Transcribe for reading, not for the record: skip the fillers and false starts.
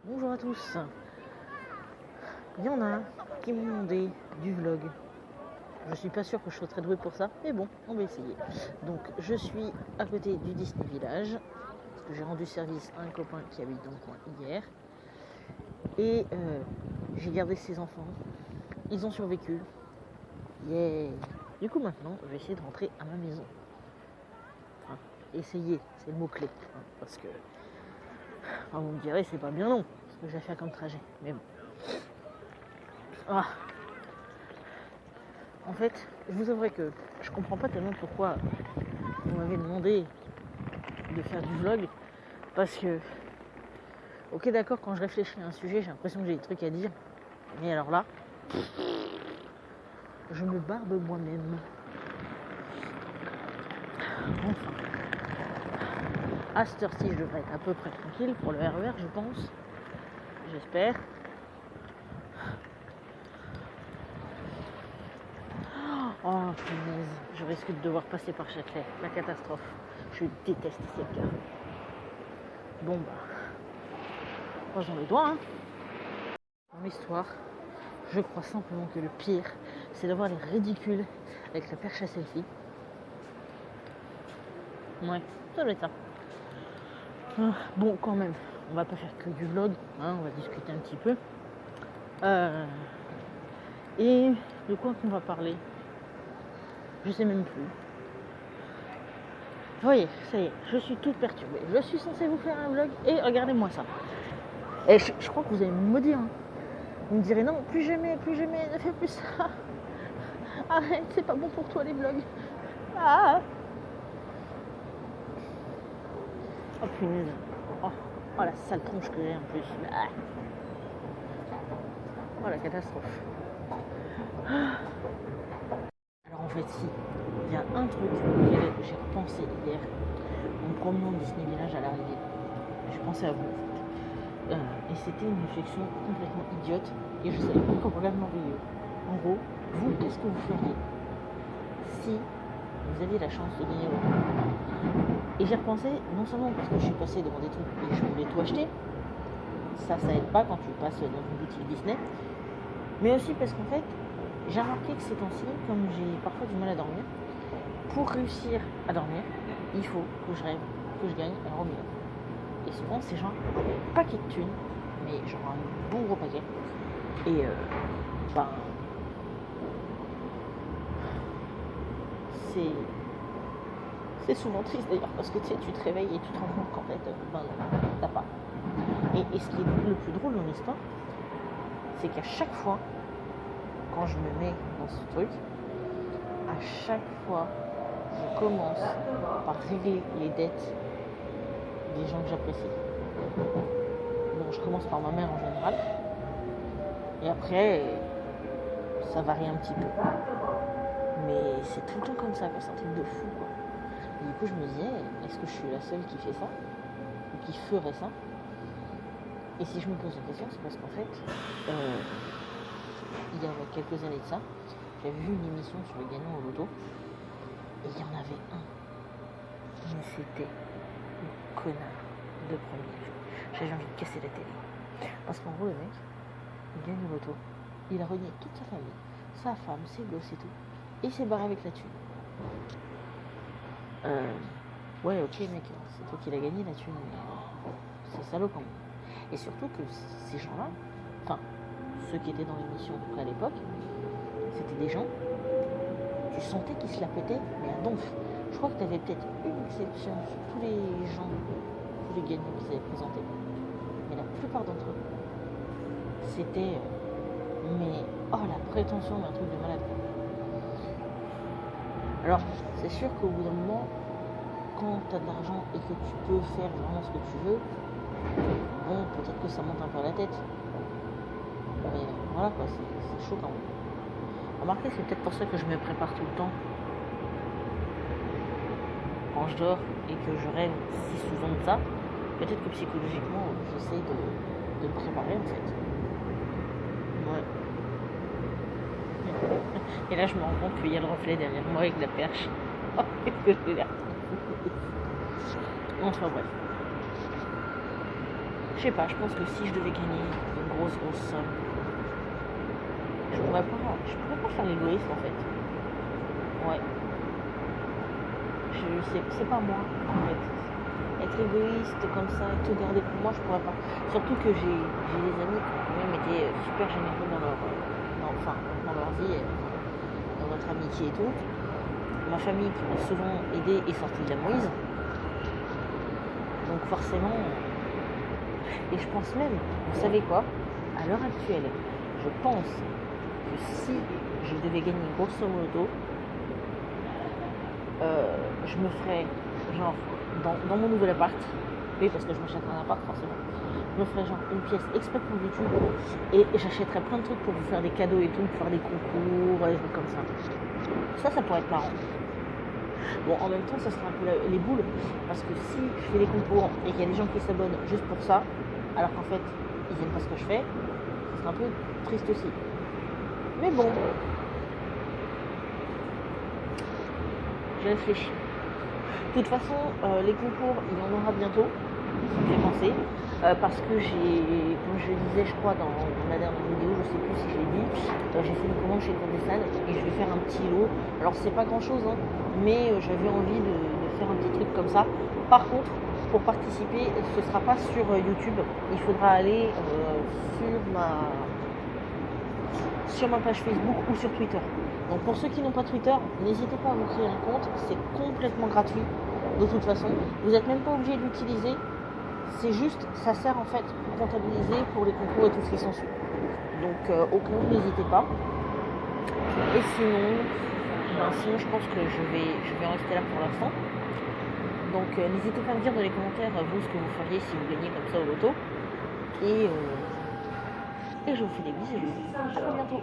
Bonjour à tous. Il y en a qui m'ont demandé du vlog. Je suis pas sûre que je sois très douée pour ça, mais bon, on va essayer. Donc je suis à côté du Disney Village, parce que j'ai rendu service à un copain qui habite dans le coin hier. Et j'ai gardé ses enfants. Ils ont survécu. Yeah. Du coup maintenant, je vais essayer de rentrer à ma maison. Enfin, essayer, c'est le mot-clé. Hein, parce que, enfin, vous me direz, c'est pas bien long, ce que j'ai fait comme trajet. Mais bon. Ah. En fait, je vous avouerai que je comprends pas tellement pourquoi vous m'avez demandé de faire du vlog. Parce que, ok d'accord, quand je réfléchis à un sujet, j'ai l'impression que j'ai des trucs à dire. Mais alors là, je me barbe moi-même. Enfin. À cette heure-ci, je devrais être à peu près tranquille pour le RER, je pense. J'espère. Oh punaise, je risque de devoir passer par Châtelet. La catastrophe. Je déteste cette gare. Bon bah, croisons les doigts. Hein. Dans l'histoire, je crois simplement que le pire, c'est d'avoir les ridicules avec la perche à selfie. Ouais, ça doit être ça. Bon, quand même, on va pas faire que du vlog, hein, on va discuter un petit peu. Et de quoi qu'on va parler, je sais même plus. Vous voyez, ça y est, je suis toute perturbée. Je suis censée vous faire un vlog et regardez-moi ça. Et je crois que vous allez me maudire. Hein. Vous me direz non, plus jamais, ne fais plus ça. Arrête, c'est pas bon pour toi les vlogs. Ah. Oh punaise. Oh, la sale tronche que j'ai en plus. Ah. Oh la catastrophe. Alors en fait si, il y a un truc auquel j'ai repensé hier en me promenant au Disney Village à l'arrivée. J'ai pensé à vous. Et c'était une réflexion complètement idiote et je savais pas comment merveilleux. En gros, vous, qu'est-ce que vous feriez si vous aviez la chance de gagner au loto? Et j'ai repensé, non seulement parce que je suis passée devant des trucs et je voulais tout acheter, ça aide pas quand tu passes dans une boutique Disney, mais aussi parce qu'en fait, j'ai remarqué que ces temps-ci, comme j'ai parfois du mal à dormir, pour réussir à dormir, il faut que je rêve, que je gagne un euro million. Et souvent, c'est genre un paquet de thunes, mais genre un bon gros paquet. Et c'est souvent triste d'ailleurs, parce que tu sais, tu te réveilles et tu te rends compte qu'en fait, non, t'as pas. Et ce qui est le plus drôle dans l'histoire, c'est qu'à chaque fois, quand je me mets dans ce truc, à chaque fois, je commence par régler les dettes des gens que j'apprécie. Donc je commence par ma mère en général. Et après, ça varie un petit peu. Mais c'est tout le temps comme ça, c'est un truc de fou, quoi. Et du coup, je me disais, est-ce que je suis la seule qui fait ça? Ou qui ferait ça? Et si je me pose la question, c'est parce qu'en fait, il y a quelques années de ça, j'avais vu une émission sur les gagnants au loto. Et il y en avait un. Mais c'était le connard de premier jeu. J'avais envie de casser la télé. Parce qu'en gros, le mec, il gagne au loto. Il a renié toute sa famille, sa femme, ses gosses et tout. Et il s'est barré avec la thune. Ouais, ok, mec, c'est toi qui l'as gagné la thune. C'est salaud quand même. Et surtout que ces gens-là, enfin, ceux qui étaient dans l'émission, en tout cas à l'époque, c'était des gens, tu sentais qu'ils se la pétaient, mais à donf. Je crois que tu avais peut-être une exception sur tous les gens, tous les gagnants qu'ils avaient présentés. Mais la plupart d'entre eux, c'était. Mais oh la prétention d'un truc de malade. Alors, c'est sûr qu'au bout d'un moment, quand tu as de l'argent et que tu peux faire vraiment ce que tu veux, bon, peut-être que ça monte un peu à la tête. Mais voilà quoi, c'est chaud quand même. Remarquez, c'est peut-être pour ça que je me prépare tout le temps. Quand je dors et que je rêve si souvent de ça, peut-être que psychologiquement, j'essaie de me préparer en fait. Ouais. Et là, je me rends compte qu'il y a le reflet derrière moi avec la perche. Oh, qu'est-ce que j'ai l'air. Enfin bref. Je sais pas, je pense que si je devais gagner une grosse somme, je pourrais pas faire l'égoïste en fait. Ouais. C'est pas moi en fait. Être égoïste comme ça, tout garder pour moi, je pourrais pas. Surtout que j'ai des amis qui ont quand même été super généreux dans leur vie, dans notre amitié et tout. Ma famille qui m'a souvent aidé est sortie de la mouise. Donc forcément, et je pense même, vous savez quoi, à l'heure actuelle, je pense que si je devais gagner grosso modo, je me ferais genre dans mon nouvel appart, oui parce que je m'achèterais un appart forcément, je me ferais genre une pièce exprès pour YouTube et j'achèterais plein de trucs pour vous faire des cadeaux et tout, pour faire des concours, des trucs comme ça. Ça pourrait être marrant. Bon, en même temps, ça serait un peu les boules, parce que si je fais des concours et qu'il y a des gens qui s'abonnent juste pour ça, alors qu'en fait, ils n'aiment pas ce que je fais, ça serait un peu triste aussi. Mais bon, je réfléchis. De toute façon, les concours, il y en aura bientôt, ça me fait penser, parce que comme je le disais, je crois, dans la dernière vidéo, je sais plus si je l'ai dit, j'ai fait une commande chez Condescend et je vais faire un petit lot. Alors, c'est pas grand chose, hein, mais j'avais envie de faire un petit truc comme ça. Par contre, pour participer, ce sera pas sur YouTube, il faudra aller sur ma page Facebook ou sur Twitter. Donc pour ceux qui n'ont pas Twitter, n'hésitez pas à vous créer un compte, c'est complètement gratuit de toute façon. Vous n'êtes même pas obligé de l'utiliser, c'est juste, ça sert en fait pour comptabiliser pour les concours et tout ce qui s'ensuit. Donc au compte, n'hésitez pas. Et sinon je pense que je vais en rester là pour l'instant. Donc n'hésitez pas à me dire dans les commentaires vous ce que vous feriez si vous gagnez comme ça au loto. Et je vous fais des bisous. À bientôt.